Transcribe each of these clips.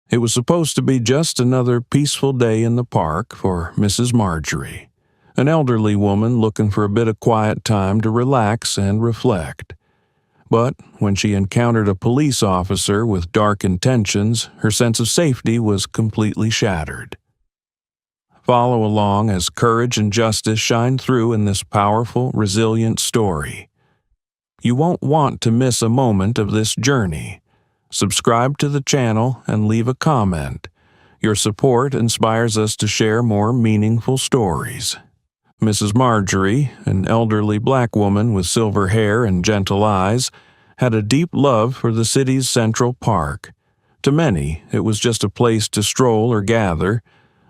It was supposed to be just another peaceful day in the park for Mrs. Marjorie, an elderly woman looking for a bit of quiet time to relax and reflect. But when she encountered a police officer with dark intentions, her sense of safety was completely shattered. Follow along as courage and justice shine through in this powerful, resilient story. You won't want to miss a moment of this journey. Subscribe to the channel and leave a comment. Your support inspires us to share more meaningful stories. Mrs. Marjorie, an elderly black woman with silver hair and gentle eyes, had a deep love for the city's Central Park. To many, it was just a place to stroll or gather,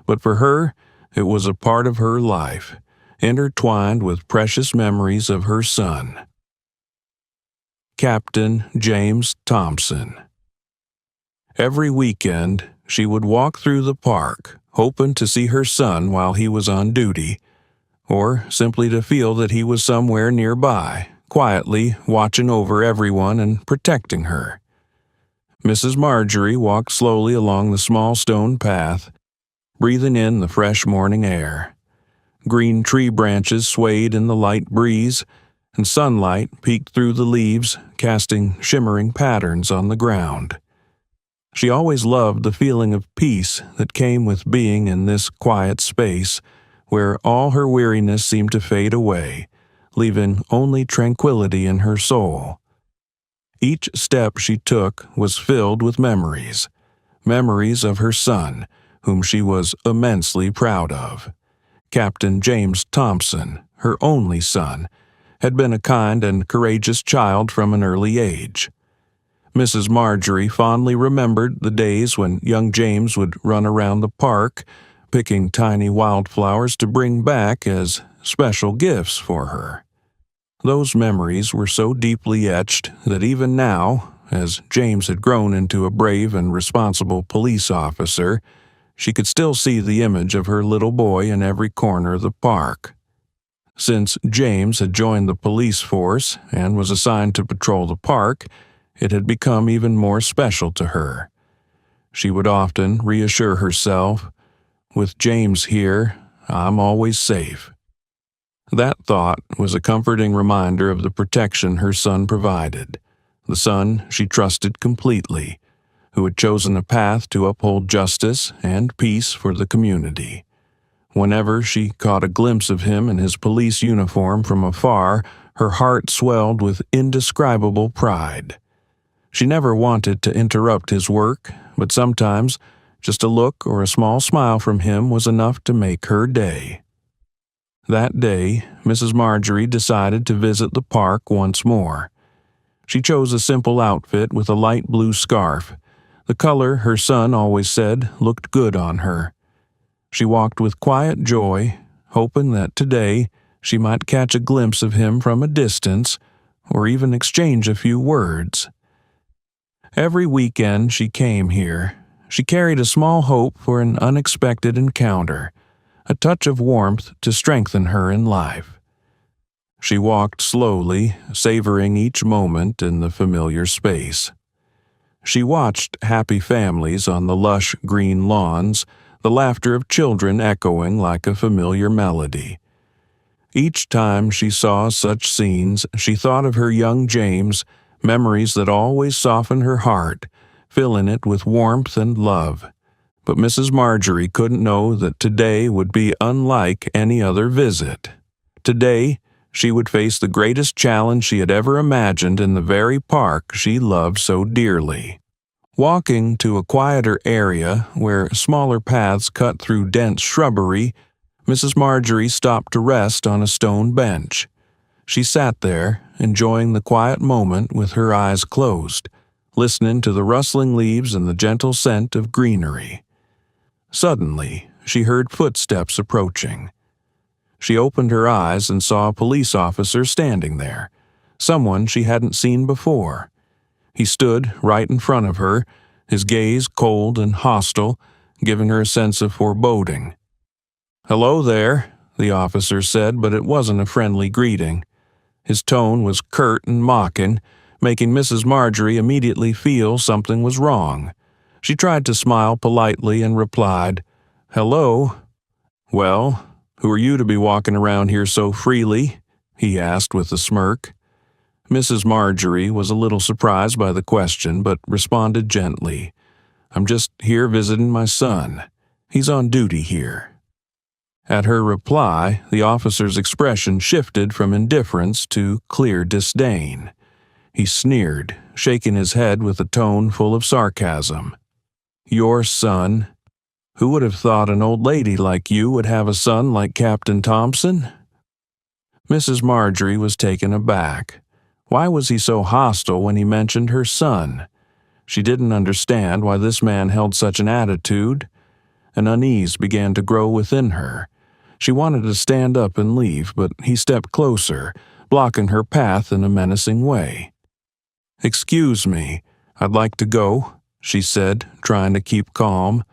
but for her, it was a part of her life, intertwined with precious memories of her son. Captain James Thompson. Every weekend, she would walk through the park, hoping to see her son while he was on duty, or simply to feel that he was somewhere nearby, quietly watching over everyone and protecting her. Mrs. Marjorie walked slowly along the small stone path, breathing in the fresh morning air. Green tree branches swayed in the light breeze, and sunlight peeked through the leaves, casting shimmering patterns on the ground. She always loved the feeling of peace that came with being in this quiet space, where all her weariness seemed to fade away, leaving only tranquility in her soul. Each step she took was filled with memories of her son, whom she was immensely proud of. Captain James Thompson, her only son, had been a kind and courageous child from an early age. Mrs. Marjorie fondly remembered the days when young James would run around the park, picking tiny wildflowers to bring back as special gifts for her. Those memories were so deeply etched that even now, as James had grown into a brave and responsible police officer, she could still see the image of her little boy in every corner of the park. Since James had joined the police force and was assigned to patrol the park, it had become even more special to her. She would often reassure herself, "With James here, I'm always safe." That thought was a comforting reminder of the protection her son provided, the son she trusted completely, who had chosen a path to uphold justice and peace for the community. Whenever she caught a glimpse of him in his police uniform from afar, her heart swelled with indescribable pride. She never wanted to interrupt his work, but sometimes just a look or a small smile from him was enough to make her day. That day, Mrs. Marjorie decided to visit the park once more. She chose a simple outfit with a light blue scarf, the color her son always said looked good on her. She walked with quiet joy, hoping that today she might catch a glimpse of him from a distance, or even exchange a few words. Every weekend she came here, she carried a small hope for an unexpected encounter, a touch of warmth to strengthen her in life. She walked slowly, savoring each moment in the familiar space. She watched happy families on the lush green lawns, the laughter of children echoing like a familiar melody. Each time she saw such scenes, she thought of her young James, memories that always softened her heart, filling it with warmth and love. But Mrs. Marjorie couldn't know that today would be unlike any other visit. Today, she would face the greatest challenge she had ever imagined in the very park she loved so dearly. Walking to a quieter area where smaller paths cut through dense shrubbery, Mrs. Marjorie stopped to rest on a stone bench. She sat there, enjoying the quiet moment with her eyes closed, listening to the rustling leaves and the gentle scent of greenery. Suddenly, she heard footsteps approaching. She opened her eyes and saw a police officer standing there, someone she hadn't seen before. He stood right in front of her, his gaze cold and hostile, giving her a sense of foreboding. "Hello there," the officer said, but it wasn't a friendly greeting. His tone was curt and mocking, making Mrs. Marjorie immediately feel something was wrong. She tried to smile politely and replied, "Hello." "Well, who are you to be walking around here so freely?" he asked with a smirk. Mrs. Marjorie was a little surprised by the question, but responded gently, "I'm just here visiting my son. He's on duty here." At her reply, the officer's expression shifted from indifference to clear disdain. He sneered, shaking his head with a tone full of sarcasm. "Your son? Who would have thought an old lady like you would have a son like Captain Thompson?" Mrs. Marjorie was taken aback. Why was he so hostile when he mentioned her son? She didn't understand why this man held such an attitude. An unease began to grow within her. She wanted to stand up and leave, but he stepped closer, blocking her path in a menacing way. "Excuse me, I'd like to go," she said, trying to keep calm.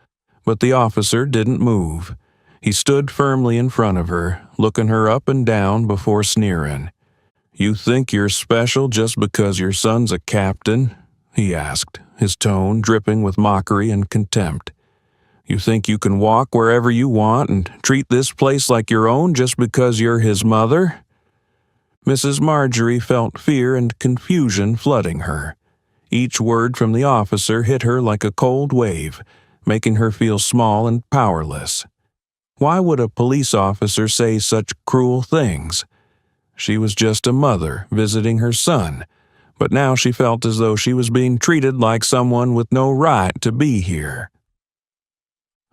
But the officer didn't move. He stood firmly in front of her, looking her up and down before sneering. "You think you're special just because your son's a captain?" he asked, his tone dripping with mockery and contempt. "You think you can walk wherever you want and treat this place like your own just because you're his mother?" Mrs. Marjorie felt fear and confusion flooding her. Each word from the officer hit her like a cold wave, making her feel small and powerless. Why would a police officer say such cruel things? She was just a mother visiting her son, but now she felt as though she was being treated like someone with no right to be here.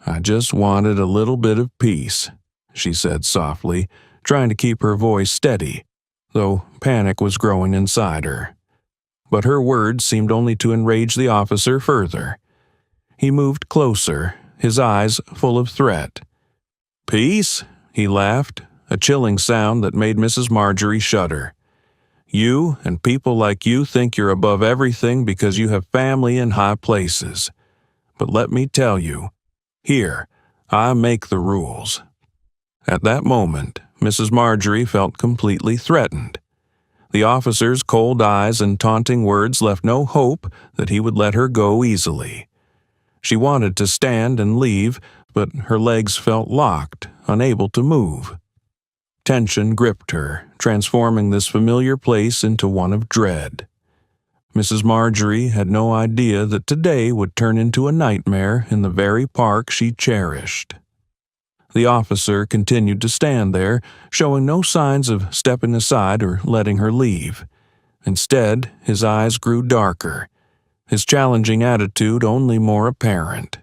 "I just wanted a little bit of peace," she said softly, trying to keep her voice steady, though panic was growing inside her. But her words seemed only to enrage the officer further. He moved closer, his eyes full of threat. "Peace?" he laughed, a chilling sound that made Mrs. Marjorie shudder. "You and people like you think you're above everything because you have family in high places. But let me tell you, here, I make the rules." At that moment, Mrs. Marjorie felt completely threatened. The officer's cold eyes and taunting words left no hope that he would let her go easily. She wanted to stand and leave, but her legs felt locked, unable to move. Tension gripped her, transforming this familiar place into one of dread. Mrs. Marjorie had no idea that today would turn into a nightmare in the very park she cherished. The officer continued to stand there, showing no signs of stepping aside or letting her leave. Instead, his eyes grew darker, his challenging attitude only more apparent.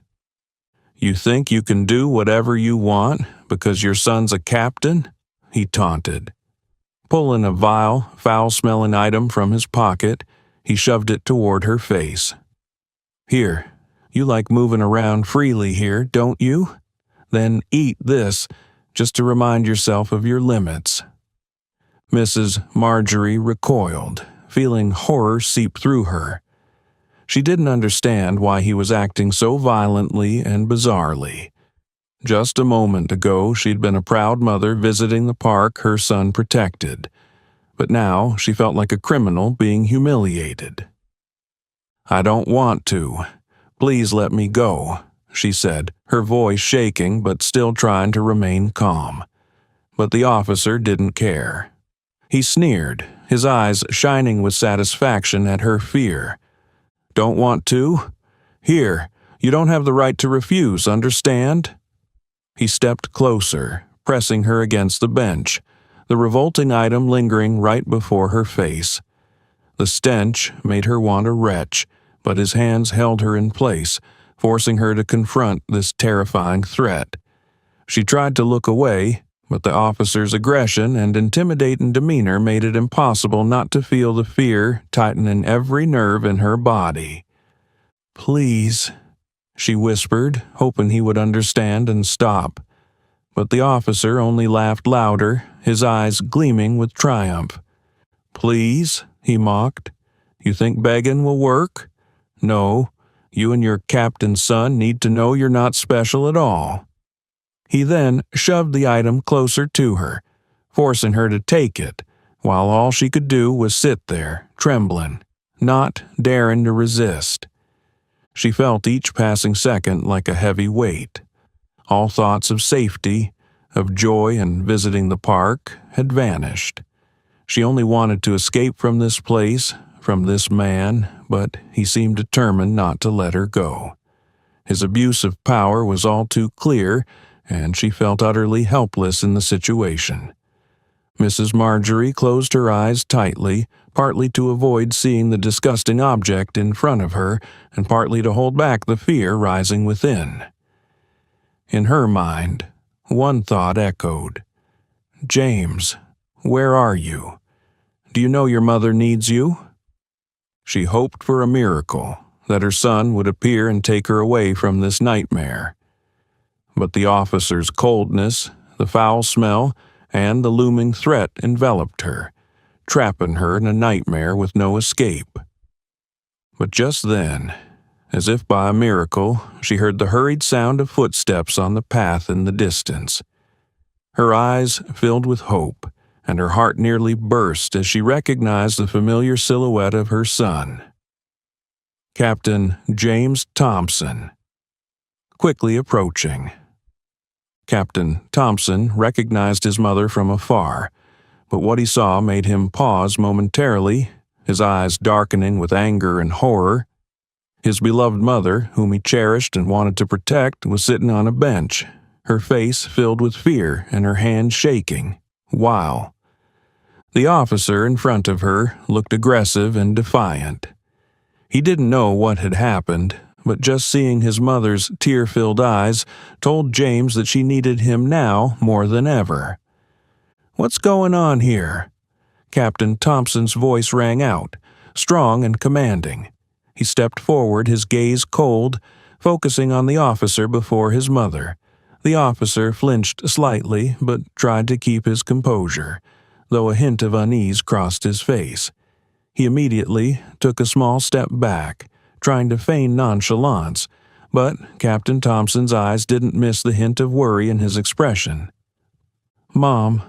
"You think you can do whatever you want because your son's a captain?" he taunted. Pulling a vile, foul-smelling item from his pocket, he shoved it toward her face. "Here, you like moving around freely here, don't you? Then eat this, just to remind yourself of your limits." Mrs. Marjorie recoiled, feeling horror seep through her. She didn't understand why he was acting so violently and bizarrely. Just a moment ago, she'd been a proud mother visiting the park her son protected, but now she felt like a criminal being humiliated. "I don't want to. Please let me go," she said, her voice shaking but still trying to remain calm. But the officer didn't care. He sneered, his eyes shining with satisfaction at her fear. "Don't want to? Here, you don't have the right to refuse, understand?" He stepped closer, pressing her against the bench, the revolting item lingering right before her face. The stench made her want to retch, but his hands held her in place, forcing her to confront this terrifying threat. She tried to look away, but the officer's aggression and intimidating demeanor made it impossible not to feel the fear tightening every nerve in her body. "Please," she whispered, hoping he would understand and stop. But the officer only laughed louder, his eyes gleaming with triumph. "Please?" he mocked. "You think begging will work? No, you and your captain's son need to know you're not special at all." He then shoved the item closer to her, forcing her to take it, while all she could do was sit there, trembling, not daring to resist. She felt each passing second like a heavy weight. All thoughts of safety, of joy in visiting the park, had vanished. She only wanted to escape from this place, from this man, but he seemed determined not to let her go. His abuse of power was all too clear, and she felt utterly helpless in the situation. Mrs. Marjorie closed her eyes tightly, partly to avoid seeing the disgusting object in front of her, and partly to hold back the fear rising within. In her mind, one thought echoed. "James, where are you? Do you know your mother needs you?" She hoped for a miracle, that her son would appear and take her away from this nightmare. But the officer's coldness, the foul smell, and the looming threat enveloped her, trapping her in a nightmare with no escape. But just then, as if by a miracle, she heard the hurried sound of footsteps on the path in the distance. Her eyes filled with hope, and her heart nearly burst as she recognized the familiar silhouette of her son. Captain James Thompson, quickly approaching. Captain Thompson recognized his mother from afar, but what he saw made him pause momentarily, his eyes darkening with anger and horror. His beloved mother, whom he cherished and wanted to protect, was sitting on a bench, her face filled with fear and her hands shaking, while the officer in front of her looked aggressive and defiant. He didn't know what had happened, but just seeing his mother's tear-filled eyes told James that she needed him now more than ever. "What's going on here?" Captain Thompson's voice rang out, strong and commanding. He stepped forward, his gaze cold, focusing on the officer before his mother. The officer flinched slightly, but tried to keep his composure, though a hint of unease crossed his face. He immediately took a small step back, trying to feign nonchalance, but Captain Thompson's eyes didn't miss the hint of worry in his expression. "Mom,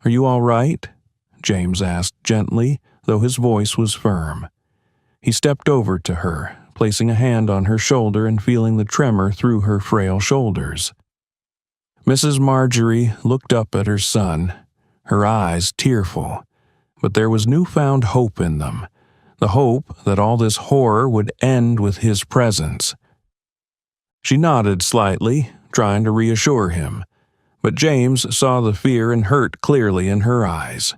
are you all right?" James asked gently, though his voice was firm. He stepped over to her, placing a hand on her shoulder and feeling the tremor through her frail shoulders. Mrs. Marjorie looked up at her son, her eyes tearful, but there was newfound hope in them, the hope that all this horror would end with his presence. She nodded slightly, trying to reassure him, but James saw the fear and hurt clearly in her eyes.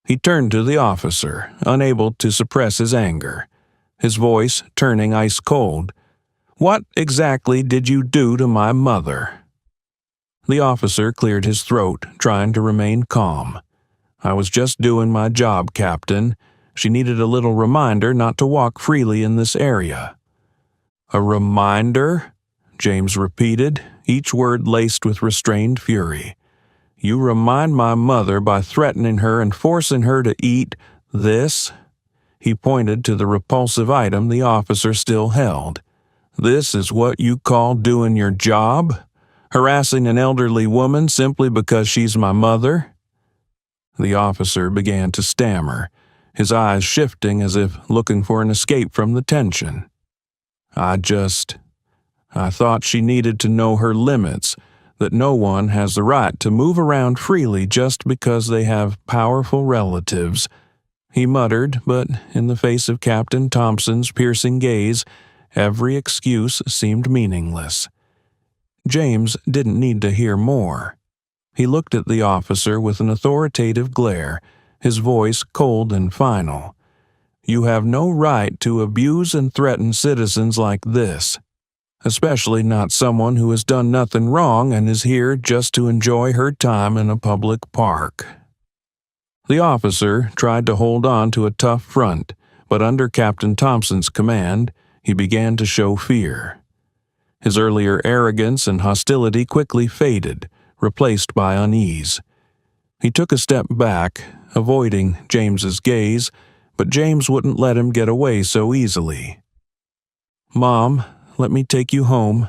He turned to the officer, unable to suppress his anger, his voice turning ice cold. "What exactly did you do to my mother?" The officer cleared his throat, trying to remain calm. "I was just doing my job, Captain. She needed a little reminder not to walk freely in this area." "A reminder?" James repeated, each word laced with restrained fury. "You remind my mother by threatening her and forcing her to eat this?" He pointed to the repulsive item the officer still held. "This is what you call doing your job? Harassing an elderly woman simply because she's my mother?" The officer began to stammer, his eyes shifting as if looking for an escape from the tension. I thought she needed to know her limits, that no one has the right to move around freely just because they have powerful relatives," he muttered, but in the face of Captain Thompson's piercing gaze, every excuse seemed meaningless. James didn't need to hear more. He looked at the officer with an authoritative glare, his voice cold and final. "You have no right to abuse and threaten citizens like this, especially not someone who has done nothing wrong and is here just to enjoy her time in a public park." The officer tried to hold on to a tough front, but under Captain Thompson's command, he began to show fear. His earlier arrogance and hostility quickly faded, replaced by unease. He took a step back, avoiding James's gaze, but James wouldn't let him get away so easily. "Mom, let me take you home,"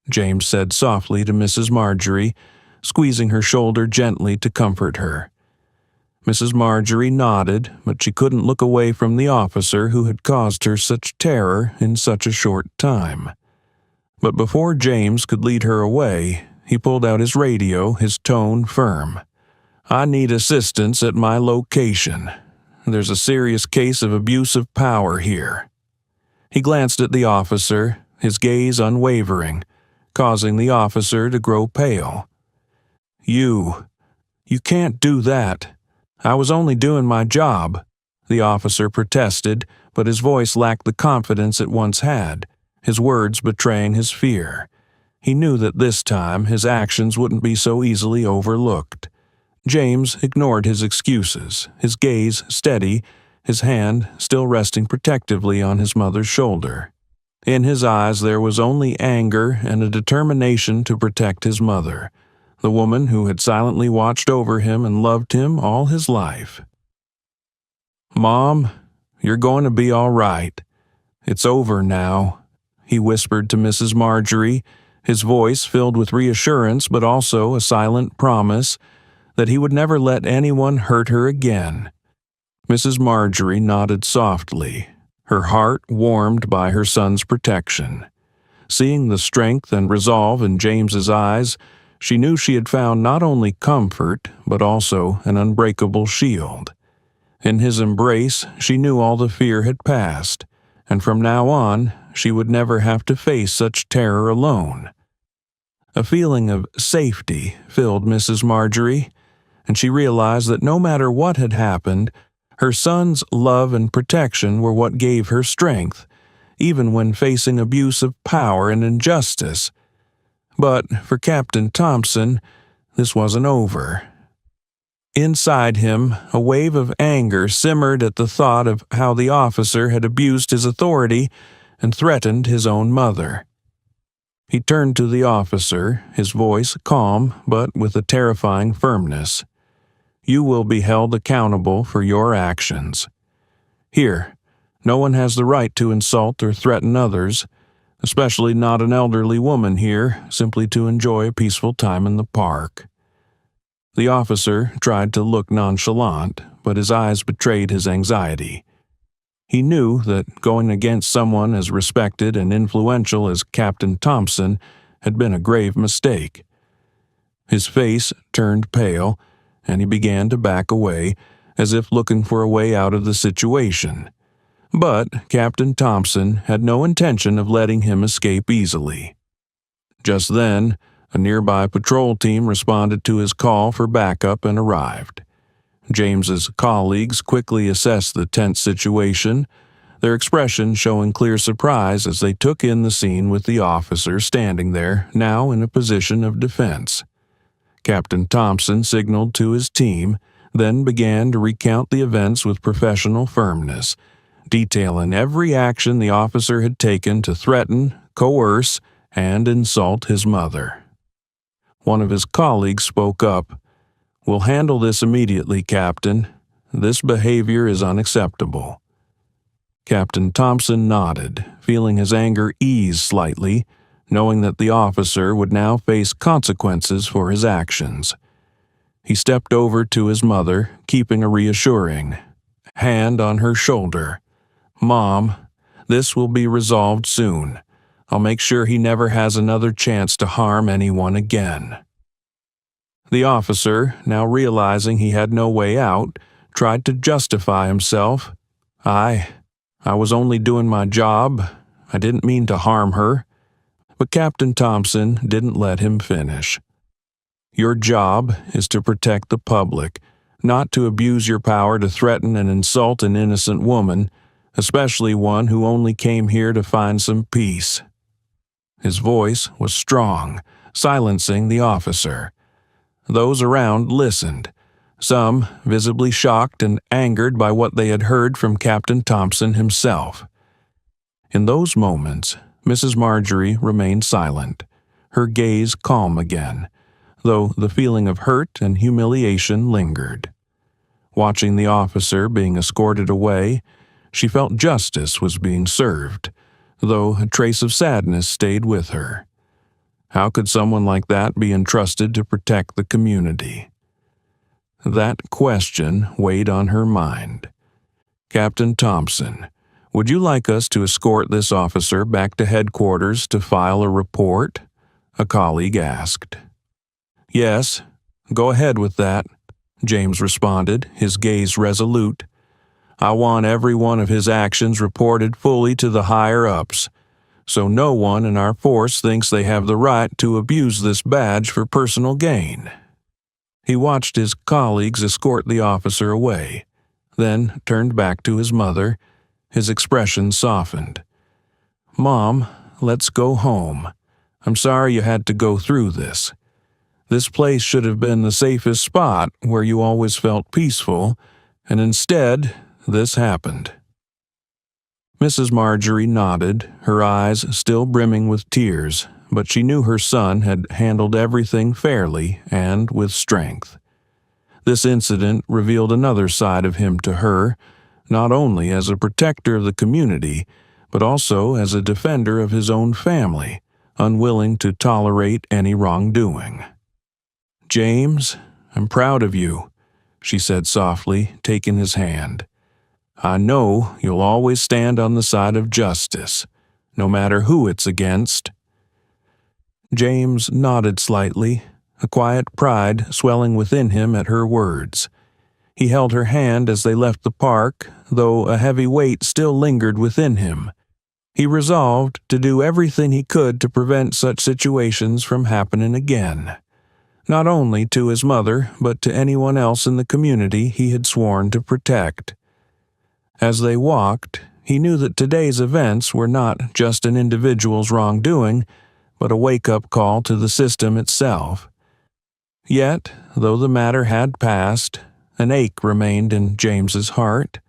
James said softly to Mrs. Marjorie, squeezing her shoulder gently to comfort her. Mrs. Marjorie nodded, but she couldn't look away from the officer who had caused her such terror in such a short time. But before James could lead her away, he pulled out his radio, his tone firm. "I need assistance at my location. There's a serious case of abuse of power here." He glanced at the officer, his gaze unwavering, causing the officer to grow pale. You can't do that. I was only doing my job," the officer protested, but his voice lacked the confidence it once had, his words betraying his fear. He knew that this time his actions wouldn't be so easily overlooked. James ignored his excuses, his gaze steady, his hand still resting protectively on his mother's shoulder. In his eyes there was only anger and a determination to protect his mother, the woman who had silently watched over him and loved him all his life. "Mom, you're going to be all right. It's over now," he whispered to Mrs. Marjorie, his voice filled with reassurance but also a silent promise that he would never let anyone hurt her again. Mrs. Marjorie nodded softly, her heart warmed by her son's protection. Seeing the strength and resolve in James's eyes, she knew she had found not only comfort, but also an unbreakable shield. In his embrace, she knew all the fear had passed, and from now on, she would never have to face such terror alone. A feeling of safety filled Mrs. Marjorie, and she realized that no matter what had happened, her son's love and protection were what gave her strength, even when facing abuse of power and injustice. But for Captain Thompson, this wasn't over. Inside him, a wave of anger simmered at the thought of how the officer had abused his authority and threatened his own mother. He turned to the officer, his voice calm but with a terrifying firmness. "You will be held accountable for your actions. Here, no one has the right to insult or threaten others, especially not an elderly woman here, simply to enjoy a peaceful time in the park." The officer tried to look nonchalant, but his eyes betrayed his anxiety. He knew that going against someone as respected and influential as Captain Thompson had been a grave mistake. His face turned pale, and he began to back away, as if looking for a way out of the situation. But Captain Thompson had no intention of letting him escape easily. Just then, a nearby patrol team responded to his call for backup and arrived. James's colleagues quickly assessed the tense situation, their expression showing clear surprise as they took in the scene with the officer standing there, now in a position of defense. Captain Thompson signaled to his team, then began to recount the events with professional firmness, detailing every action the officer had taken to threaten, coerce, and insult his mother. One of his colleagues spoke up. "We'll handle this immediately, Captain. This behavior is unacceptable." Captain Thompson nodded, feeling his anger ease slightly, knowing that the officer would now face consequences for his actions. He stepped over to his mother, keeping a reassuring hand on her shoulder. "Mom, this will be resolved soon. I'll make sure he never has another chance to harm anyone again." The officer, now realizing he had no way out, tried to justify himself. I was only doing my job. I didn't mean to harm her." But Captain Thompson didn't let him finish. "Your job is to protect the public, not to abuse your power to threaten and insult an innocent woman, especially one who only came here to find some peace." His voice was strong, silencing the officer. Those around listened, some visibly shocked and angered by what they had heard from Captain Thompson himself. In those moments, Mrs. Marjorie remained silent, her gaze calm again, though the feeling of hurt and humiliation lingered. Watching the officer being escorted away, she felt justice was being served, though a trace of sadness stayed with her. How could someone like that be entrusted to protect the community? That question weighed on her mind. "Captain Thompson, would you like us to escort this officer back to headquarters to file a report?" a colleague asked. "Yes, go ahead with that," James responded, his gaze resolute. "I want every one of his actions reported fully to the higher-ups, so no one in our force thinks they have the right to abuse this badge for personal gain." He watched his colleagues escort the officer away, then turned back to his mother. His expression softened. "Mom, let's go home. I'm sorry you had to go through this. This place should have been the safest spot where you always felt peaceful, and instead, this happened." Mrs. Marjorie nodded, her eyes still brimming with tears, but she knew her son had handled everything fairly and with strength. This incident revealed another side of him to her, not only as a protector of the community, but also as a defender of his own family, unwilling to tolerate any wrongdoing. "James, I'm proud of you," she said softly, taking his hand. "I know you'll always stand on the side of justice, no matter who it's against." James nodded slightly, a quiet pride swelling within him at her words. He held her hand as they left the park, though a heavy weight still lingered within him. He resolved to do everything he could to prevent such situations from happening again, not only to his mother, but to anyone else in the community he had sworn to protect. As they walked, he knew that today's events were not just an individual's wrongdoing, but a wake-up call to the system itself. Yet, though the matter had passed, an ache remained in James's heart.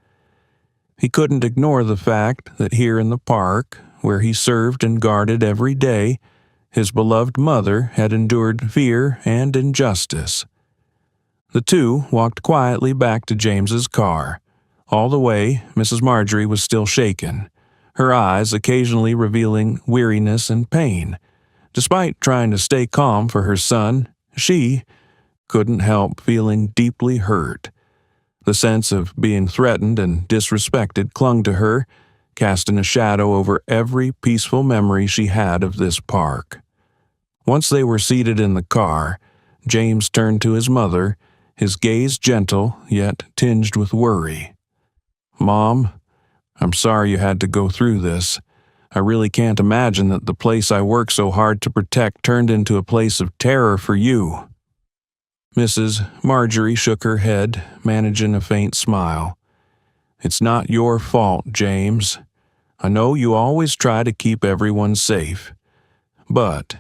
He couldn't ignore the fact that here in the park, where he served and guarded every day, his beloved mother had endured fear and injustice. The two walked quietly back to James's car. All the way, Mrs. Marjorie was still shaken, her eyes occasionally revealing weariness and pain. Despite trying to stay calm for her son, she couldn't help feeling deeply hurt. The sense of being threatened and disrespected clung to her, casting a shadow over every peaceful memory she had of this park. Once they were seated in the car, James turned to his mother, his gaze gentle yet tinged with worry. "Mom, I'm sorry you had to go through this. I really can't imagine that the place I worked so hard to protect turned into a place of terror for you." Mrs. Marjorie shook her head, managing a faint smile. "It's not your fault, James. I know you always try to keep everyone safe. But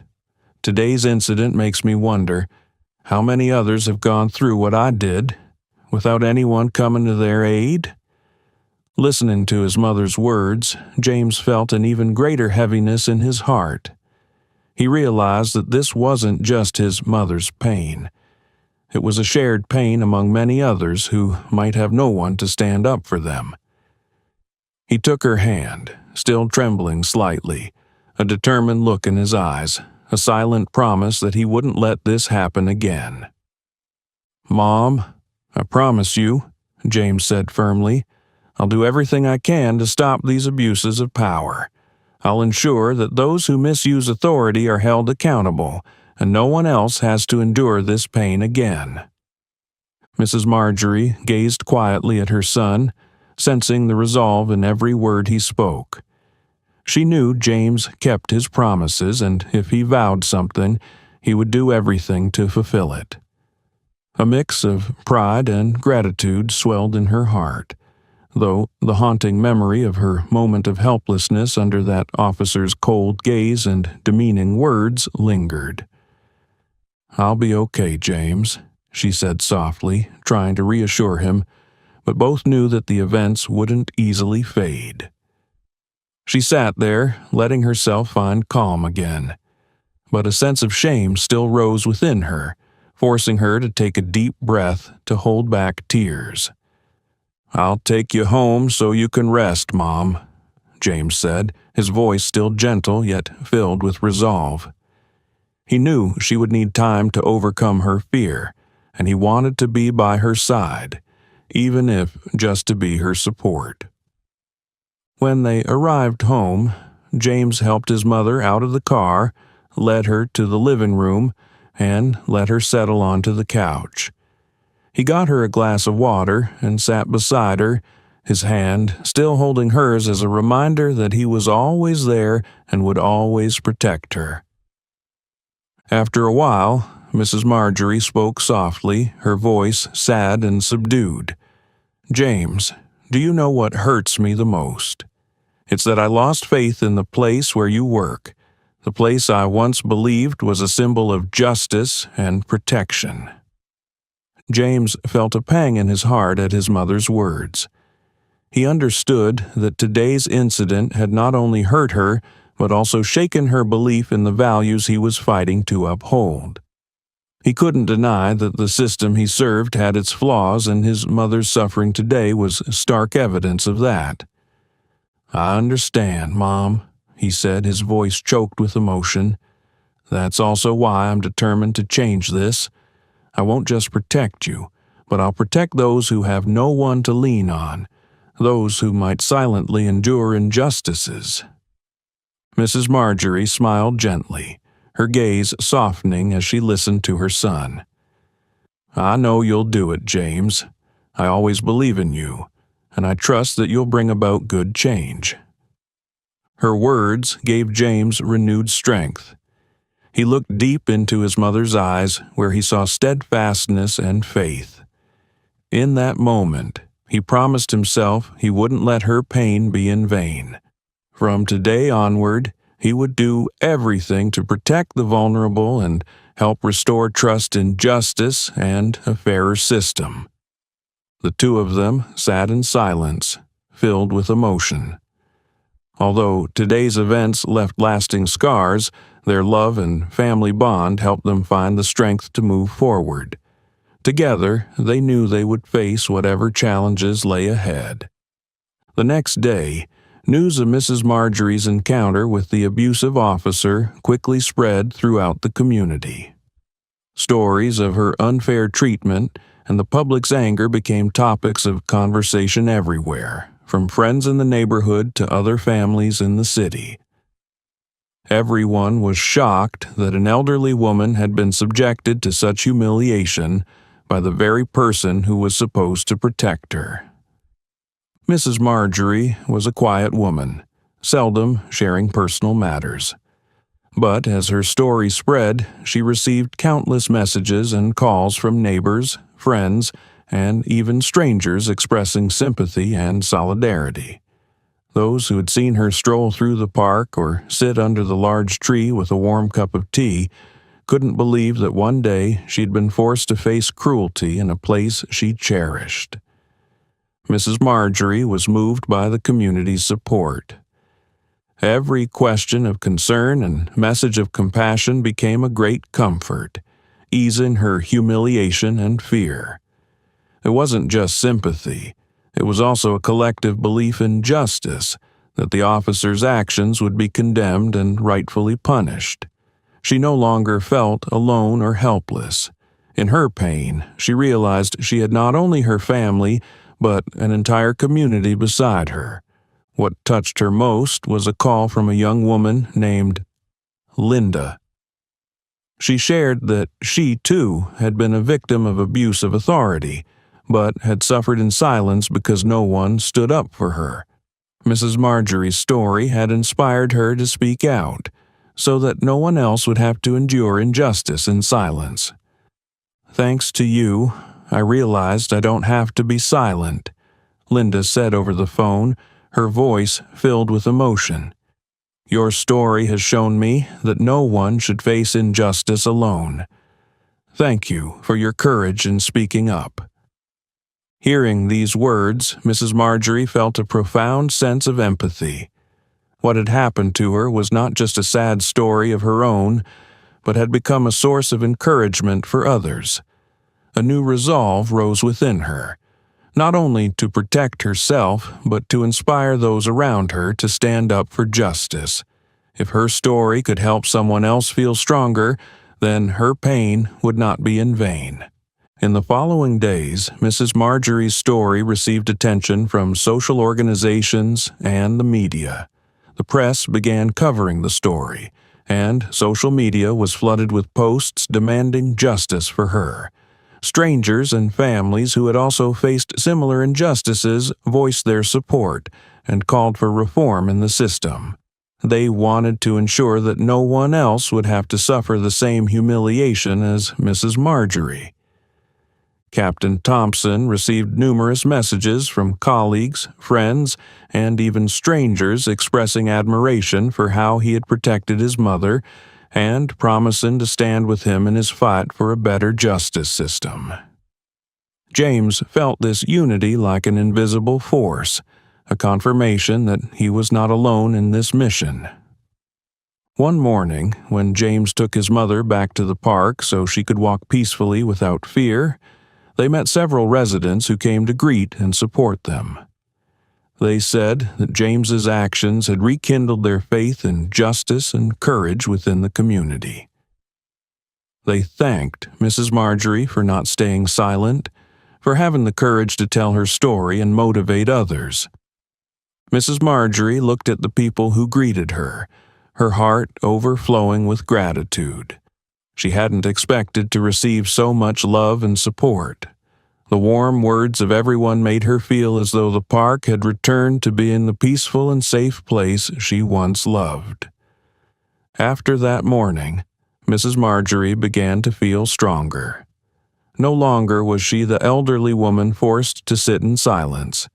today's incident makes me wonder how many others have gone through what I did without anyone coming to their aid?" Listening to his mother's words, James felt an even greater heaviness in his heart. He realized that this wasn't just his mother's pain. It was a shared pain among many others who might have no one to stand up for them. He took her hand, still trembling slightly, a determined look in his eyes, a silent promise that he wouldn't let this happen again. "Mom, I promise you," James said firmly, "I'll do everything I can to stop these abuses of power. I'll ensure that those who misuse authority are held accountable, and no one else has to endure this pain again." Mrs. Marjorie gazed quietly at her son, sensing the resolve in every word he spoke. She knew James kept his promises, and if he vowed something, he would do everything to fulfill it. A mix of pride and gratitude swelled in her heart, though the haunting memory of her moment of helplessness under that officer's cold gaze and demeaning words lingered. "I'll be okay, James," she said softly, trying to reassure him, but both knew that the events wouldn't easily fade. She sat there, letting herself find calm again, but a sense of shame still rose within her, forcing her to take a deep breath to hold back tears. "I'll take you home so you can rest, Mom," James said, his voice still gentle yet filled with resolve. He knew she would need time to overcome her fear, and he wanted to be by her side, even if just to be her support. When they arrived home, James helped his mother out of the car, led her to the living room, and let her settle onto the couch. He got her a glass of water and sat beside her, his hand still holding hers as a reminder that he was always there and would always protect her. After a while, Mrs. Marjorie spoke softly, her voice sad and subdued. "James, do you know what hurts me the most? It's that I lost faith in the place where you work, the place I once believed was a symbol of justice and protection." James felt a pang in his heart at his mother's words. He understood that today's incident had not only hurt her, but also shaken her belief in the values he was fighting to uphold. He couldn't deny that the system he served had its flaws, and his mother's suffering today was stark evidence of that. "I understand, Mom," he said, his voice choked with emotion. "That's also why I'm determined to change this. I won't just protect you, but I'll protect those who have no one to lean on, those who might silently endure injustices." Mrs. Marjorie smiled gently, her gaze softening as she listened to her son. "I know you'll do it, James. I always believe in you, and I trust that you'll bring about good change." Her words gave James renewed strength. He looked deep into his mother's eyes, where he saw steadfastness and faith. In that moment, he promised himself he wouldn't let her pain be in vain. From today onward, he would do everything to protect the vulnerable and help restore trust in justice and a fairer system. The two of them sat in silence, filled with emotion. Although today's events left lasting scars, their love and family bond helped them find the strength to move forward. Together, they knew they would face whatever challenges lay ahead. The next day, news of Mrs. Marjorie's encounter with the abusive officer quickly spread throughout the community. Stories of her unfair treatment and the public's anger became topics of conversation everywhere, from friends in the neighborhood to other families in the city. Everyone was shocked that an elderly woman had been subjected to such humiliation by the very person who was supposed to protect her. Mrs. Marjorie was a quiet woman, seldom sharing personal matters. But as her story spread, she received countless messages and calls from neighbors, friends, and even strangers expressing sympathy and solidarity. Those who had seen her stroll through the park or sit under the large tree with a warm cup of tea couldn't believe that one day she'd been forced to face cruelty in a place she cherished. Mrs. Marjorie was moved by the community's support. Every question of concern and message of compassion became a great comfort, easing her humiliation and fear. It wasn't just sympathy. It was also a collective belief in justice, that the officer's actions would be condemned and rightfully punished. She no longer felt alone or helpless. In her pain, she realized she had not only her family, but an entire community beside her. What touched her most was a call from a young woman named Linda. She shared that she, too, had been a victim of abuse of authority, but had suffered in silence because no one stood up for her. Mrs. Marjorie's story had inspired her to speak out, so that no one else would have to endure injustice in silence. "Thanks to you, I realized I don't have to be silent," Linda said over the phone, her voice filled with emotion. "Your story has shown me that no one should face injustice alone. Thank you for your courage in speaking up." Hearing these words, Mrs. Marjorie felt a profound sense of empathy. What had happened to her was not just a sad story of her own, but had become a source of encouragement for others. A new resolve rose within her, not only to protect herself, but to inspire those around her to stand up for justice. If her story could help someone else feel stronger, then her pain would not be in vain. In the following days, Mrs. Marjorie's story received attention from social organizations and the media. The press began covering the story, and social media was flooded with posts demanding justice for her. Strangers and families who had also faced similar injustices voiced their support and called for reform in the system. They wanted to ensure that no one else would have to suffer the same humiliation as Mrs. Marjorie. Captain Thompson received numerous messages from colleagues, friends, and even strangers expressing admiration for how he had protected his mother and promising to stand with him in his fight for a better justice system. James felt this unity like an invisible force, a confirmation that he was not alone in this mission. One morning, when James took his mother back to the park so she could walk peacefully without fear, they met several residents who came to greet and support them. They said that James's actions had rekindled their faith in justice and courage within the community. They thanked Mrs. Marjorie for not staying silent, for having the courage to tell her story and motivate others. Mrs. Marjorie looked at the people who greeted her, her heart overflowing with gratitude. She hadn't expected to receive so much love and support. The warm words of everyone made her feel as though the park had returned to being the peaceful and safe place she once loved. After that morning, Mrs. Marjorie began to feel stronger. No longer was she the elderly woman forced to sit in silence.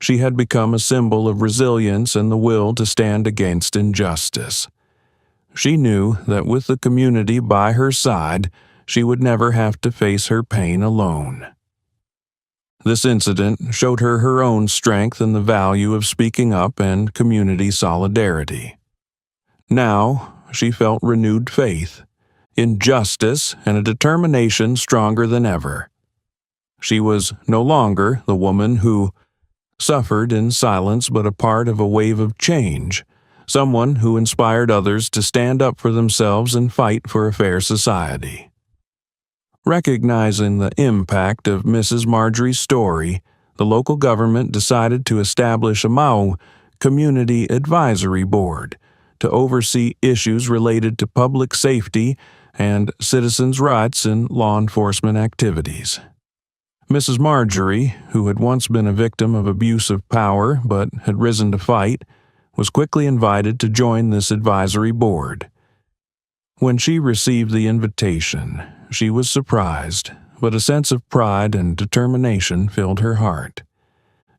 She had become a symbol of resilience and the will to stand against injustice. She knew that with the community by her side, she would never have to face her pain alone. This incident showed her her own strength and the value of speaking up and community solidarity. Now, she felt renewed faith, in justice, and a determination stronger than ever. She was no longer the woman who suffered in silence but a part of a wave of change, someone who inspired others to stand up for themselves and fight for a fair society. Recognizing the impact of Mrs. Marjorie's story, the local government decided to establish a Mau Community Advisory Board to oversee issues related to public safety and citizens' rights in law enforcement activities. Mrs. Marjorie, who had once been a victim of abuse of power but had risen to fight, was quickly invited to join this advisory board. When she received the invitation, she was surprised, but a sense of pride and determination filled her heart.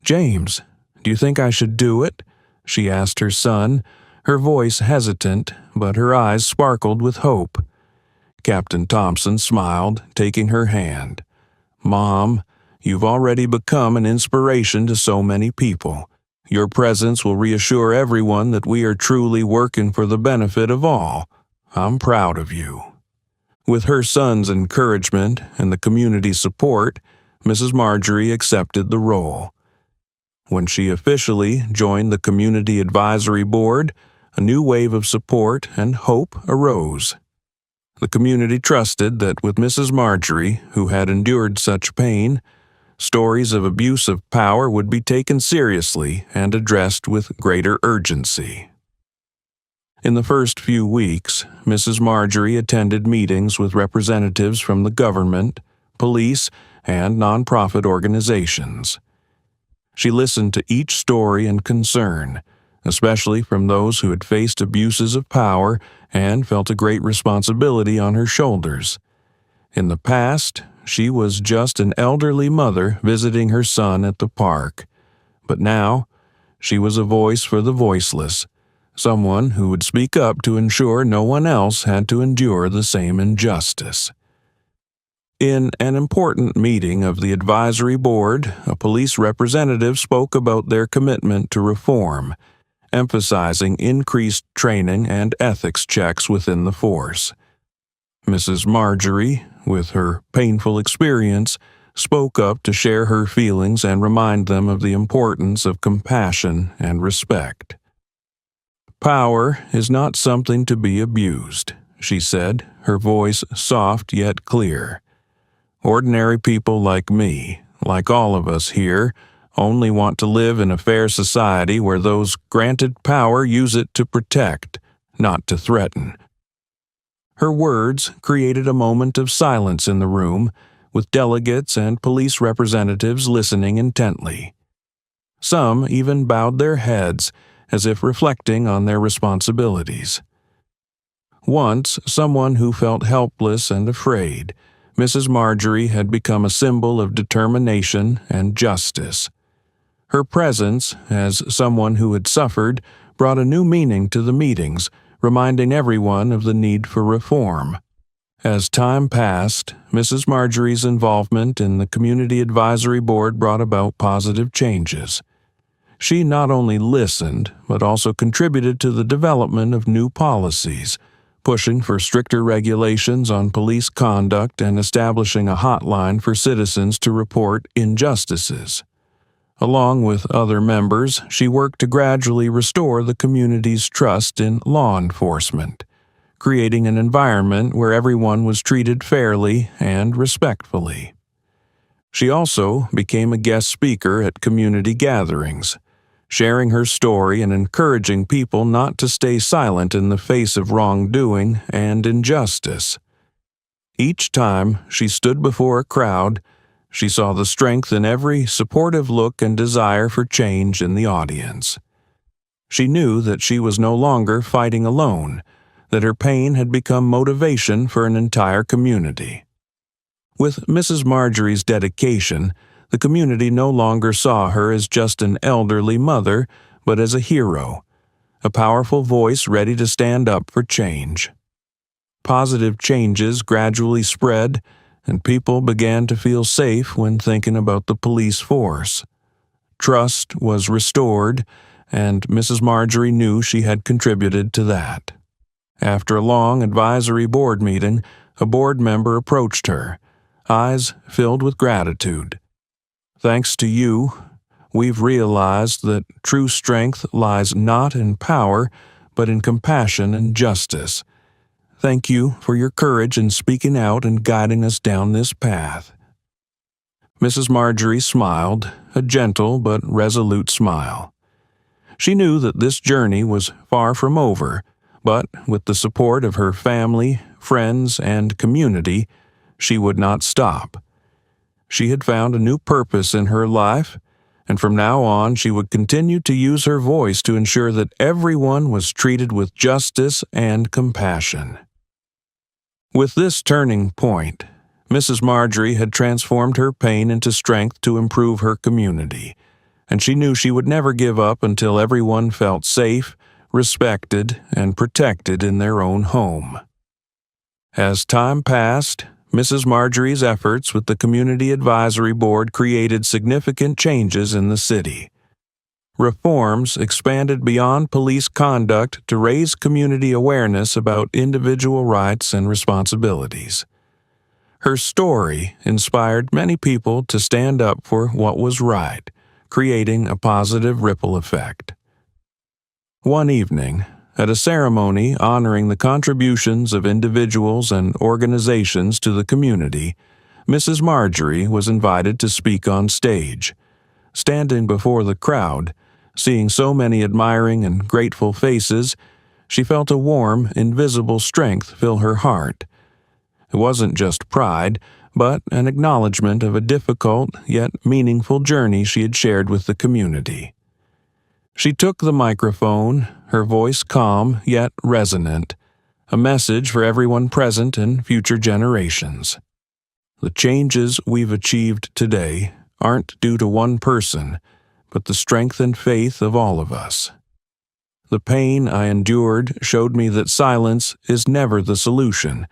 "James, do you think I should do it?" she asked her son, her voice hesitant, but her eyes sparkled with hope. Captain Thompson smiled, taking her hand. "Mom, you've already become an inspiration to so many people. Your presence will reassure everyone that we are truly working for the benefit of all. I'm proud of you." With her son's encouragement and the community's support, Mrs. Marjorie accepted the role. When she officially joined the Community Advisory Board, a new wave of support and hope arose. The community trusted that with Mrs. Marjorie, who had endured such pain, stories of abuse of power would be taken seriously and addressed with greater urgency. In the first few weeks, Mrs. Marjorie attended meetings with representatives from the government, police, and nonprofit organizations. She listened to each story and concern, especially from those who had faced abuses of power and felt a great responsibility on her shoulders. In the past, she was just an elderly mother visiting her son at the park, but now she was a voice for the voiceless, someone who would speak up to ensure no one else had to endure the same injustice. In an important meeting of the advisory board, a police representative spoke about their commitment to reform, emphasizing increased training and ethics checks within the force. Mrs. Marjorie, with her painful experience, spoke up to share her feelings and remind them of the importance of compassion and respect. "Power is not something to be abused," she said, her voice soft yet clear. Ordinary people like me, like all of us here, only want to live in a fair society where those granted power use it to protect, not to threaten." Her words created a moment of silence in the room, with delegates and police representatives listening intently. Some even bowed their heads, as if reflecting on their responsibilities. Once someone who felt helpless and afraid, Mrs. Marjorie had become a symbol of determination and justice. Her presence, as someone who had suffered, brought a new meaning to the meetings, reminding everyone of the need for reform. As time passed, Mrs. Marjorie's involvement in the Community Advisory Board brought about positive changes. She not only listened, but also contributed to the development of new policies, pushing for stricter regulations on police conduct and establishing a hotline for citizens to report injustices. Along with other members, she worked to gradually restore the community's trust in law enforcement, creating an environment where everyone was treated fairly and respectfully. She also became a guest speaker at community gatherings, sharing her story and encouraging people not to stay silent in the face of wrongdoing and injustice. Each time she stood before a crowd, she saw the strength in every supportive look and desire for change in the audience. She knew that she was no longer fighting alone, that her pain had become motivation for an entire community. With Mrs. Marjorie's dedication, the community no longer saw her as just an elderly mother, but as a hero, a powerful voice ready to stand up for change. Positive changes gradually spread, and people began to feel safe when thinking about the police force. Trust was restored, and Mrs. Marjorie knew she had contributed to that. After a long advisory board meeting, a board member approached her, eyes filled with gratitude. "Thanks to you, we've realized that true strength lies not in power, but in compassion and justice. Thank you for your courage in speaking out and guiding us down this path." Mrs. Marjorie smiled, a gentle but resolute smile. She knew that this journey was far from over, but with the support of her family, friends, and community, she would not stop. She had found a new purpose in her life, and from now on she would continue to use her voice to ensure that everyone was treated with justice and compassion. With this turning point, Mrs. Marjorie had transformed her pain into strength to improve her community, and she knew she would never give up until everyone felt safe, respected, and protected in their own home. As time passed, Mrs. Marjorie's efforts with the Community Advisory Board created significant changes in the city. Reforms expanded beyond police conduct to raise community awareness about individual rights and responsibilities. Her story inspired many people to stand up for what was right, creating a positive ripple effect. One evening, at a ceremony honoring the contributions of individuals and organizations to the community, Mrs. Marjorie was invited to speak on stage. Standing before the crowd, seeing so many admiring and grateful faces, she felt a warm, invisible strength fill her heart. It wasn't just pride, but an acknowledgement of a difficult yet meaningful journey she had shared with the community. She took the microphone, her voice calm yet resonant, a message for everyone present and future generations. The changes we've achieved today aren't due to one person, but the strength and faith of all of us. The pain I endured showed me that silence is never the solution,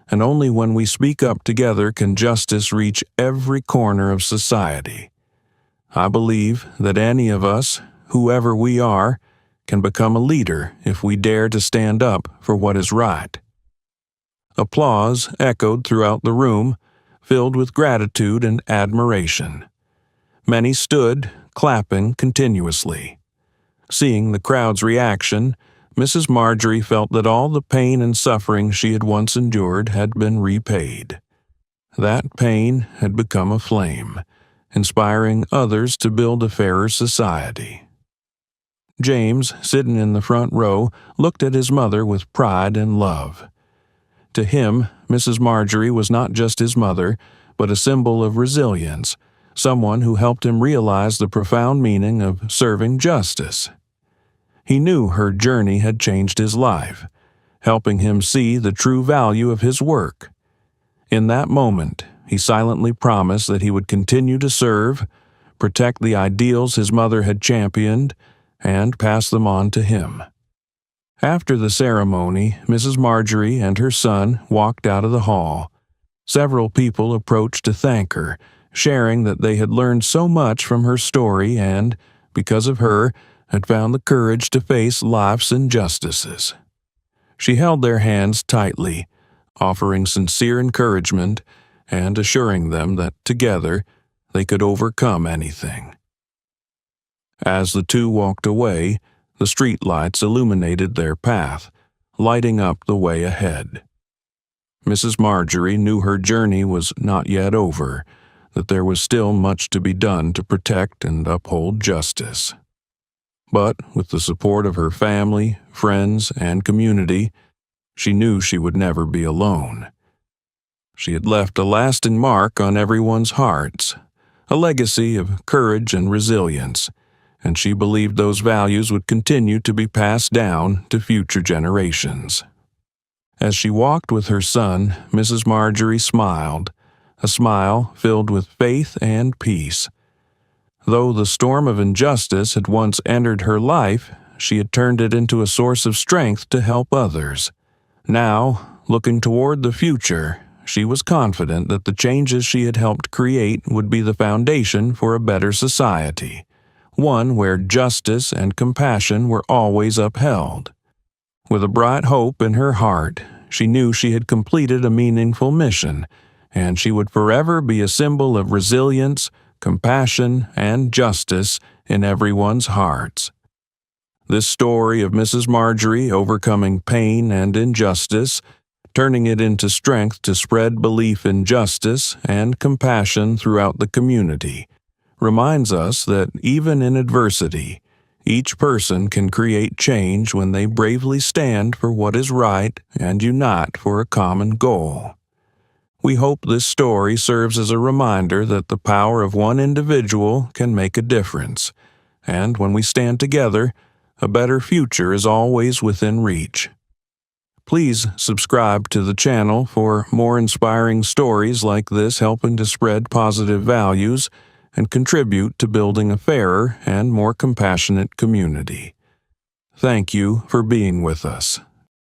and only when we speak up together can justice reach every corner of society. I believe that any of us, whoever we are, can become a leader if we dare to stand up for what is right. Applause echoed throughout the room, filled with gratitude and admiration. Many stood, clapping continuously. Seeing the crowd's reaction, Mrs. Marjorie felt that all the pain and suffering she had once endured had been repaid. That pain had become a flame, inspiring others to build a fairer society. James, sitting in the front row, looked at his mother with pride and love. To him, Mrs. Marjorie was not just his mother, but a symbol of resilience, someone who helped him realize the profound meaning of serving justice. He knew her journey had changed his life, helping him see the true value of his work. In that moment, he silently promised that he would continue to serve, protect the ideals his mother had championed, and pass them on to him. After the ceremony, Mrs. Marjorie and her son walked out of the hall. Several people approached to thank her, sharing that they had learned so much from her story and, because of her, had found the courage to face life's injustices. She held their hands tightly, offering sincere encouragement and assuring them that together they could overcome anything. As the two walked away, the street lights illuminated their path, lighting up the way ahead. Mrs. Marjorie knew her journey was not yet over, that there was still much to be done to protect and uphold justice. But with the support of her family, friends, and community, she knew she would never be alone. She had left a lasting mark on everyone's hearts, a legacy of courage and resilience, and she believed those values would continue to be passed down to future generations. As she walked with her son, Mrs. Marjorie smiled, a smile filled with faith and peace. Though the storm of injustice had once entered her life, she had turned it into a source of strength to help others. Now, looking toward the future, she was confident that the changes she had helped create would be the foundation for a better society, one where justice and compassion were always upheld. With a bright hope in her heart, she knew she had completed a meaningful mission, and she would forever be a symbol of resilience, compassion, and justice in everyone's hearts. This story of Mrs. Marjorie overcoming pain and injustice, turning it into strength to spread belief in justice and compassion throughout the community, reminds us that even in adversity, each person can create change when they bravely stand for what is right and unite for a common goal. We hope this story serves as a reminder that the power of one individual can make a difference, and when we stand together, a better future is always within reach. Please subscribe to the channel for more inspiring stories like this helping to spread positive values and contribute to building a fairer and more compassionate community. Thank you for being with us.